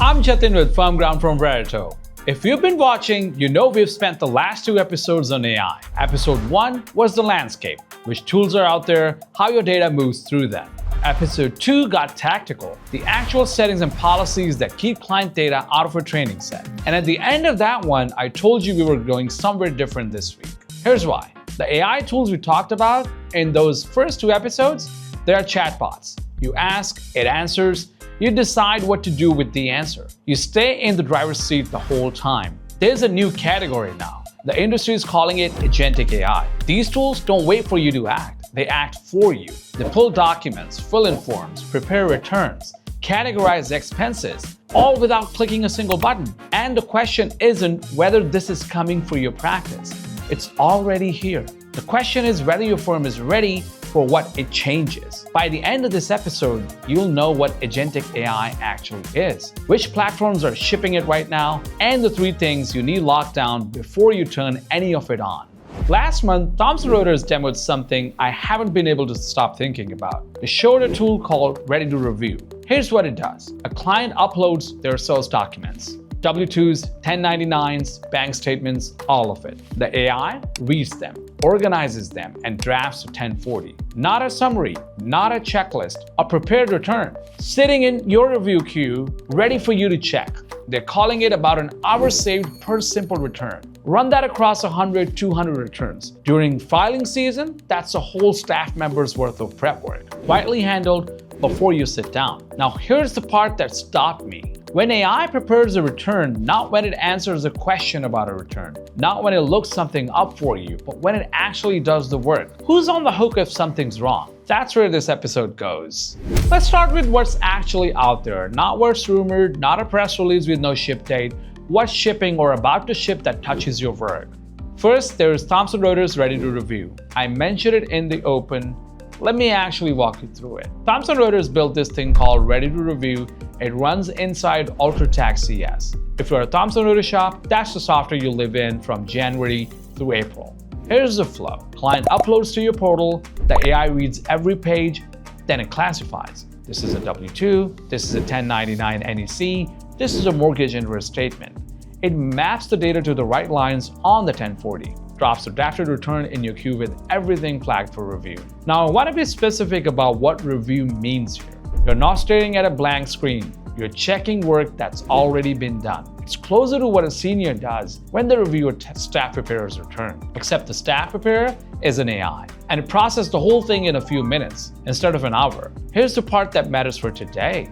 I'm Jatin with Firm Ground from Verito. If you've been watching, you know we've spent the last 2 episodes on AI. Episode 1 was the landscape, which tools are out there, how your data moves through them. Episode 2 got tactical, the actual settings and policies that keep client data out of a training set. And at the end of that one, I told you we were going somewhere different this week. Here's why. The AI tools we talked about in those first 2 episodes, they are chatbots. You ask, it answers, you decide what to do with the answer. You stay in the driver's seat the whole time. There's a new category now. The industry is calling it agentic AI. These tools don't wait for you to act. They act for you. They pull documents, fill in forms, prepare returns, categorize expenses, all without clicking a single button. And the question isn't whether this is coming for your practice. It's already here. The question is whether your firm is ready for what it changes. By the end of this episode, you'll know what agentic AI actually is, which platforms are shipping it right now, and the 3 things you need locked down before you turn any of it on. Last month, Thomson Reuters demoed something I haven't been able to stop thinking about. They showed a tool called Ready to Review. Here's what it does. A client uploads their source documents. W-2s, 1099s, bank statements, all of it. The AI reads them, organizes them, and drafts a 1040. Not a summary, not a checklist, a prepared return, sitting in your review queue, ready for you to check. They're calling it about an hour saved per simple return. Run that across 100, 200 returns. During filing season, that's a whole staff member's worth of prep work, quietly handled before you sit down. Now here's the part that stopped me. When AI prepares a return, not when it answers a question about a return, not when it looks something up for you, but when it actually does the work. Who's on the hook if something's wrong? That's where this episode goes. Let's start with what's actually out there, not what's rumored, not a press release with no ship date, what's shipping or about to ship that touches your work. First, there's Thomson Reuters Ready to Review. I mentioned it in the open. Let me actually walk you through it. Thomson Reuters built this thing called Ready to Review. It runs inside UltraTax CS. If you're a Thomson Reuters shop, that's the software you live in from January through April. Here's the flow. Client uploads to your portal, the AI reads every page, then it classifies. This is a W-2, this is a 1099 NEC, this is a mortgage interest statement. It maps the data to the right lines on the 1040. Drops the drafted return in your queue with everything flagged for review. Now, I want to be specific about what review means here. You're not staring at a blank screen. You're checking work that's already been done. It's closer to what a senior does when the reviewer staff preparers return. Except the staff preparer is an AI, and it processed the whole thing in a few minutes instead of an hour. Here's the part that matters for today.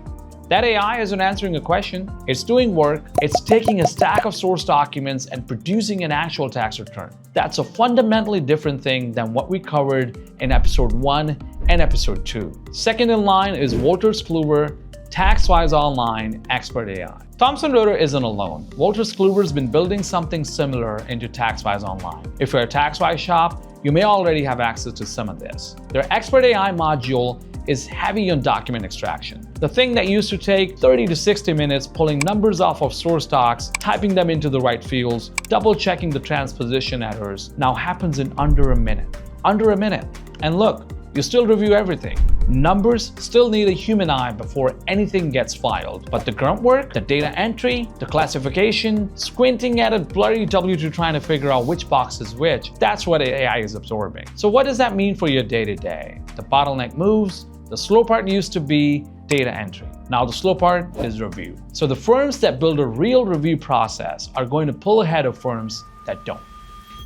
That AI isn't answering a question, it's doing work, it's taking a stack of source documents and producing an actual tax return. That's a fundamentally different thing than what we covered in episode 1 and episode 2. Second in line is Wolters Kluwer, TaxWise Online, Expert AI. Thomson Reuters isn't alone. Wolters Kluwer's been building something similar into TaxWise Online. If you're a TaxWise shop, you may already have access to some of this. Their Expert AI module is heavy on document extraction. The thing that used to take 30 to 60 minutes pulling numbers off of source docs, typing them into the right fields, double checking the transposition errors, now happens in under a minute. Under a minute. And look, you still review everything. Numbers still need a human eye before anything gets filed. But the grunt work, the data entry, the classification, squinting at a blurry W-2 trying to figure out which box is which, that's what AI is absorbing. So what does that mean for your day-to-day? The bottleneck moves. The slow part used to be data entry. Now the slow part is review. So the firms that build a real review process are going to pull ahead of firms that don't.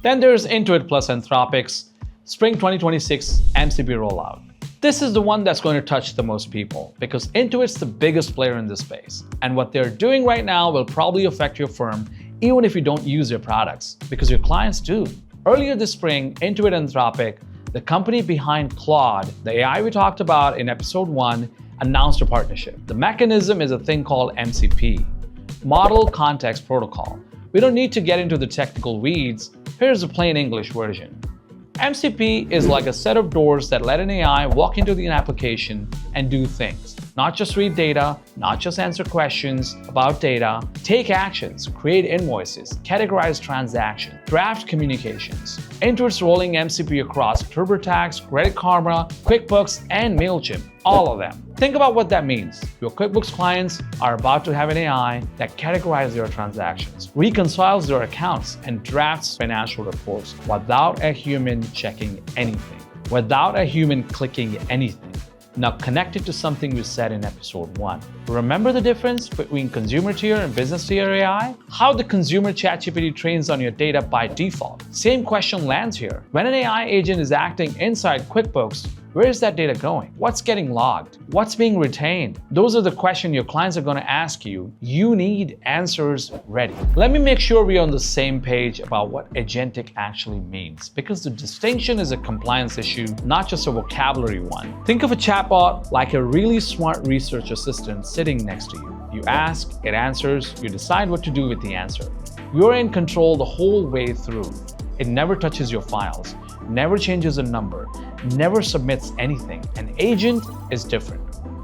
Then there's Intuit plus Anthropic's Spring 2026 MCP rollout. This is the one that's going to touch the most people because Intuit's the biggest player in this space. And what they're doing right now will probably affect your firm even if you don't use their products, because your clients do. Earlier this spring, Intuit Anthropic, the company behind Claude, the AI we talked about in episode 1, announced a partnership. The mechanism is a thing called MCP, Model Context Protocol. We don't need to get into the technical weeds. Here's the plain English version. MCP is like a set of doors that let an AI walk into the application and do things. Not just read data, not just answer questions about data. Take actions, create invoices, categorize transactions, draft communications. Enter its rolling MCP across TurboTax, Credit Karma, QuickBooks, and MailChimp. All of them. Think about what that means. Your QuickBooks clients are about to have an AI that categorizes your transactions, reconciles your accounts, and drafts financial reports without a human checking anything, without a human clicking anything. Now connect it to something we said in episode 1. Remember the difference between consumer tier and business tier AI? How the consumer ChatGPT trains on your data by default. Same question lands here. When an AI agent is acting inside QuickBooks, where is that data going? What's getting logged? What's being retained? Those are the questions your clients are going to ask you. You need answers ready. Let me make sure we're on the same page about what agentic actually means, because the distinction is a compliance issue, not just a vocabulary one. Think of a chatbot like a really smart research assistant sitting next to you. You ask, it answers, you decide what to do with the answer. You're in control the whole way through. It never touches your files, never changes a number, never submits anything. An agent is different.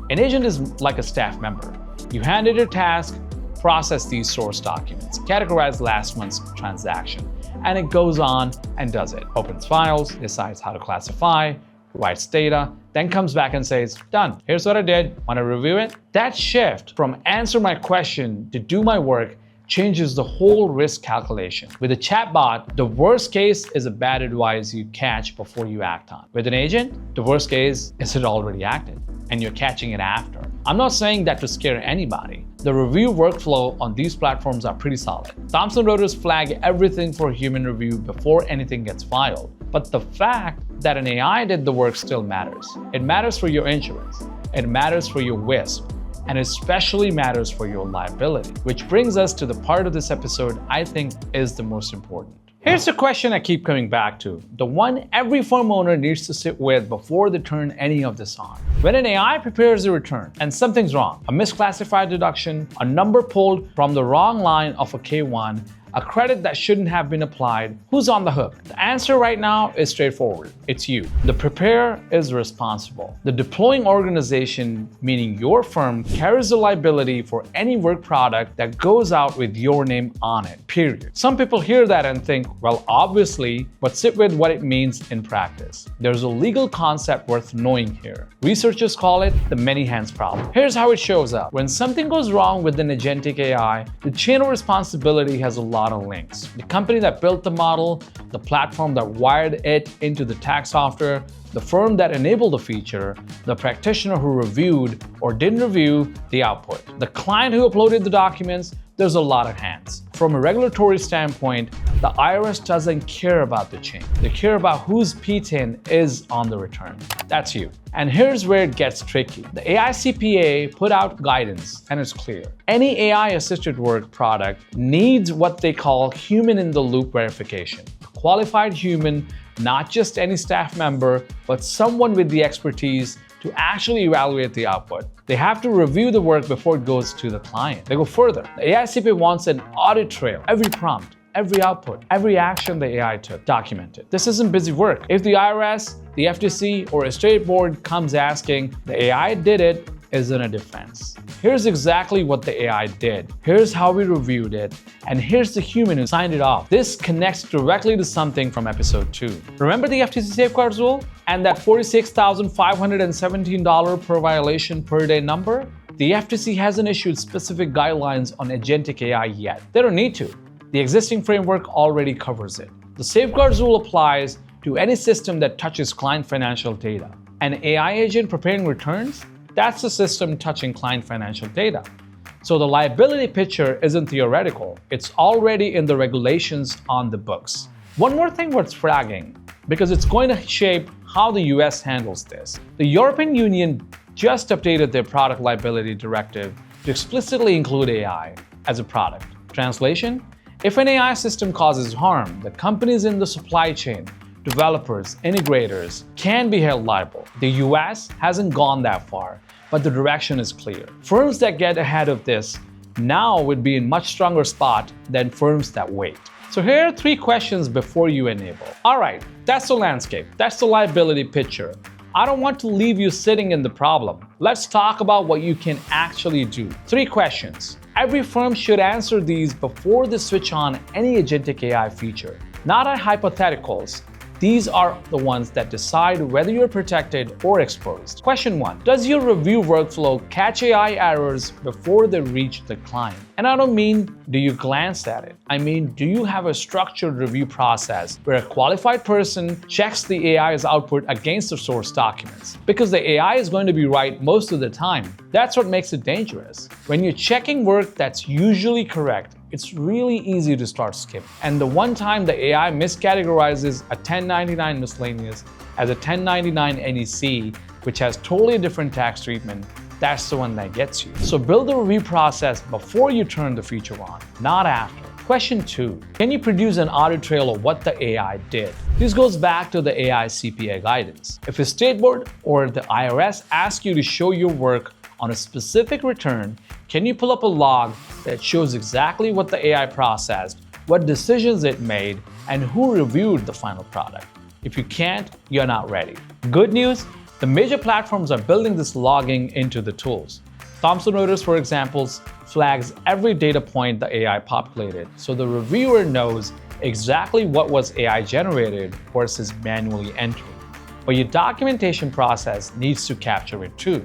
An agent is like a staff member. You hand it a task, process these source documents, categorize last month's transaction, and it goes on and does it. Opens files, decides how to classify, writes data, then comes back and says, done. Here's what I did. Want to review it? That shift from answer my question to do my work changes the whole risk calculation. With a chatbot, the worst case is a bad advice you catch before you act on. With an agent, the worst case is it already acted and you're catching it after. I'm not saying that to scare anybody. The review workflow on these platforms are pretty solid. Thomson Reuters flag everything for human review before anything gets filed. But the fact that an AI did the work still matters. It matters for your insurance. It matters for your WISP. And especially matters for your liability. Which brings us to the part of this episode I think is the most important. Here's the question I keep coming back to, the one every firm owner needs to sit with before they turn any of this on. When an AI prepares a return and something's wrong, a misclassified deduction, a number pulled from the wrong line of a K1, a credit that shouldn't have been applied, who's on the hook? The answer right now is straightforward. It's you. The preparer is responsible. The deploying organization, meaning your firm, carries the liability for any work product that goes out with your name on it, period. Some people hear that and think, well, obviously, but sit with what it means in practice. There's a legal concept worth knowing here. Researchers call it the many hands problem. Here's how it shows up. When something goes wrong with an agentic AI, the chain of responsibility has a lot of links. The company that built the model, the platform that wired it into the tax software, the firm that enabled the feature, the practitioner who reviewed or didn't review the output, the client who uploaded the documents. There's a lot of hands. From a regulatory standpoint, the IRS doesn't care about the chain. They care about whose PTIN is on the return. That's you. And here's where it gets tricky. The AICPA put out guidance, and it's clear. Any AI-assisted work product needs what they call human-in-the-loop verification. A qualified human, not just any staff member, but someone with the expertise to actually evaluate the output. They have to review the work before it goes to the client. They go further. The AICPA wants an audit trail, every prompt, every output, every action the AI took documented. This isn't busy work. If the IRS, the FTC, or a state board comes asking, the AI did it, isn't a defense. Here's exactly what the AI did. Here's how we reviewed it. And here's the human who signed it off. This connects directly to something from episode 2. Remember the FTC safeguards rule? And that $46,517 per violation per day number? The FTC hasn't issued specific guidelines on agentic AI yet. They don't need to. The existing framework already covers it. The safeguards rule applies to any system that touches client financial data. An AI agent preparing returns? That's the system touching client financial data. So the liability picture isn't theoretical. It's already in the regulations on the books. One more thing worth flagging, because it's going to shape how the US handles this. The European Union just updated their product liability directive to explicitly include AI as a product. Translation? If an AI system causes harm, the companies in the supply chain, developers, integrators can be held liable. The US hasn't gone that far, but the direction is clear. Firms that get ahead of this now would be in much stronger spot than firms that wait. So here are 3 questions before you enable. All right, that's the landscape. That's the liability picture. I don't want to leave you sitting in the problem. Let's talk about what you can actually do. 3 questions. Every firm should answer these before they switch on any agentic AI feature. Not at hypotheticals. These are the ones that decide whether you're protected or exposed. Question 1. Does your review workflow catch AI errors before they reach the client? And I don't mean do you glance at it. I mean, do you have a structured review process where a qualified person checks the AI's output against the source documents? Because the AI is going to be right most of the time. That's what makes it dangerous. When you're checking work that's usually correct, it's really easy to start skipping. And the one time the AI miscategorizes a 1099 miscellaneous as a 1099 NEC, which has totally different tax treatment, that's the one that gets you. So build the review process before you turn the feature on, not after. Question 2. Can you produce an audit trail of what the AI did? This goes back to the AI CPA guidance. If a state board or the IRS asks you to show your work on a specific return, can you pull up a log that shows exactly what the AI processed, what decisions it made, and who reviewed the final product? If you can't, you're not ready. Good news, the major platforms are building this logging into the tools. Thomson Reuters, for example, flags every data point the AI populated, so the reviewer knows exactly what was AI generated versus manually entered. But your documentation process needs to capture it too,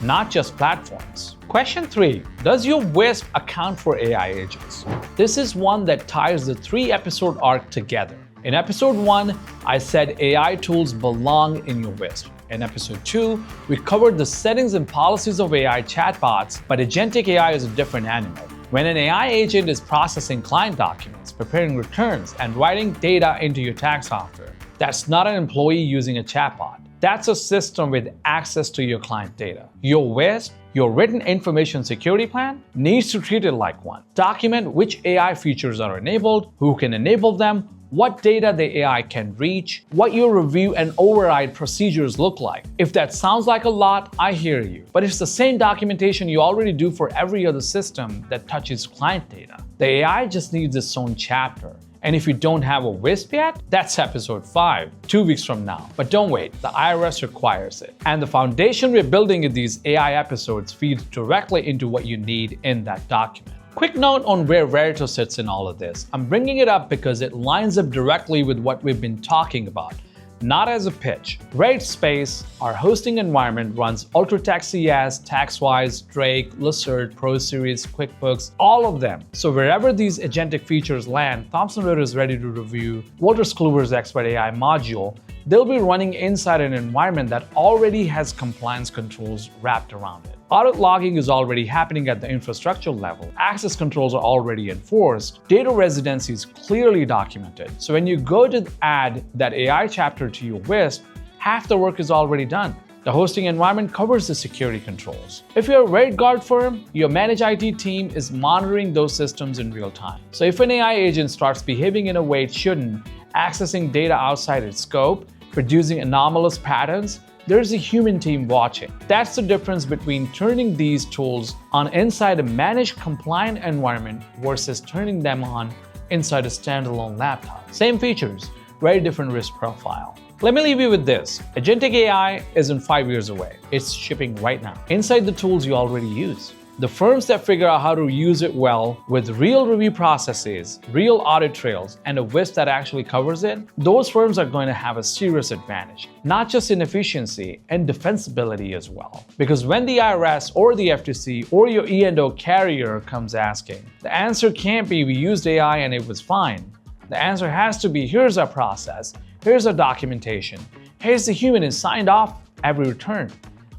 not just platforms. Question 3. Does your WISP account for AI agents? This is one that ties the 3-episode arc together. In episode 1, I said AI tools belong in your WISP. In episode 2, we covered the settings and policies of AI chatbots, but agentic AI is a different animal. When an AI agent is processing client documents, preparing returns, and writing data into your tax software, that's not an employee using a chatbot. That's a system with access to your client data. Your WISP, your written information security plan, needs to treat it like one. Document which AI features are enabled, who can enable them, what data the AI can reach, what your review and override procedures look like. If that sounds like a lot, I hear you. But it's the same documentation you already do for every other system that touches client data. The AI just needs its own chapter. And if you don't have a WISP yet, that's episode 5, 2 weeks from now. But don't wait, the IRS requires it. And the foundation we're building in these AI episodes feeds directly into what you need in that document. Quick note on where Verito sits in all of this. I'm bringing it up because it lines up directly with what we've been talking about, not as a pitch. RateSpace, our hosting environment, runs UltraTax CS, TaxWise, Drake, Lizard, ProSeries, QuickBooks, all of them. So wherever these agentic features land, Thomson Reuters is ready to review Wolters Kluwer's Expert AI module. They'll be running inside an environment that already has compliance controls wrapped around it. Audit logging is already happening at the infrastructure level. Access controls are already enforced. Data residency is clearly documented. So when you go to add that AI chapter to your WISP, half the work is already done. The hosting environment covers the security controls. If you're a rate guard firm, your managed IT team is monitoring those systems in real time. So if an AI agent starts behaving in a way it shouldn't, accessing data outside its scope, producing anomalous patterns, there's a human team watching. That's the difference between turning these tools on inside a managed compliant environment versus turning them on inside a standalone laptop. Same features, very different risk profile. Let me leave you with this. Agentic AI isn't 5 years away. It's shipping right now, inside the tools you already use. The firms that figure out how to use it well with real review processes, real audit trails, and a WISP that actually covers it, those firms are going to have a serious advantage, not just in efficiency and defensibility as well. Because when the IRS or the FTC or your E&O carrier comes asking, the answer can't be we used AI and it was fine. The answer has to be here's our process, here's our documentation, here's the human who signed off every return.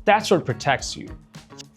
That's what protects you.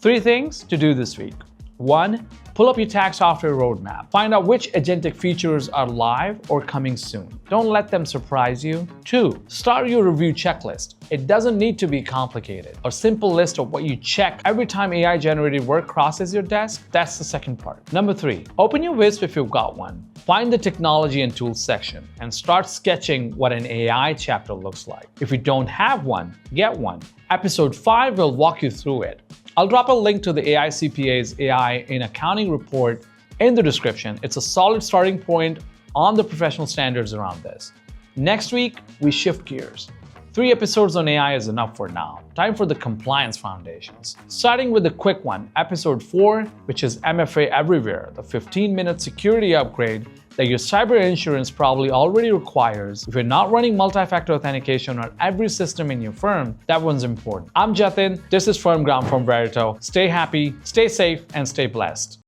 3 things to do this week. 1. Pull up your tax software roadmap. Find out which agentic features are live or coming soon. Don't let them surprise you. 2. Start your review checklist. It doesn't need to be complicated. A simple list of what you check every time AI-generated work crosses your desk, that's the second part. Number 3. Open your WISP if you've got one. Find the technology and tools section and start sketching what an AI chapter looks like. If you don't have one, get one. Episode 5 will walk you through it. I'll drop a link to the AI CPA's AI in Accounting report in the description. It's a solid starting point on the professional standards around this. Next week, we shift gears. 3 episodes on AI is enough for now. Time for the compliance foundations. Starting with the quick one, episode 4, which is MFA Everywhere, the 15-minute security upgrade that your cyber insurance probably already requires. If you're not running multi-factor authentication on every system in your firm, that one's important. I'm Jatin, this is Firm Ground from Verito. Stay happy, stay safe, and stay blessed.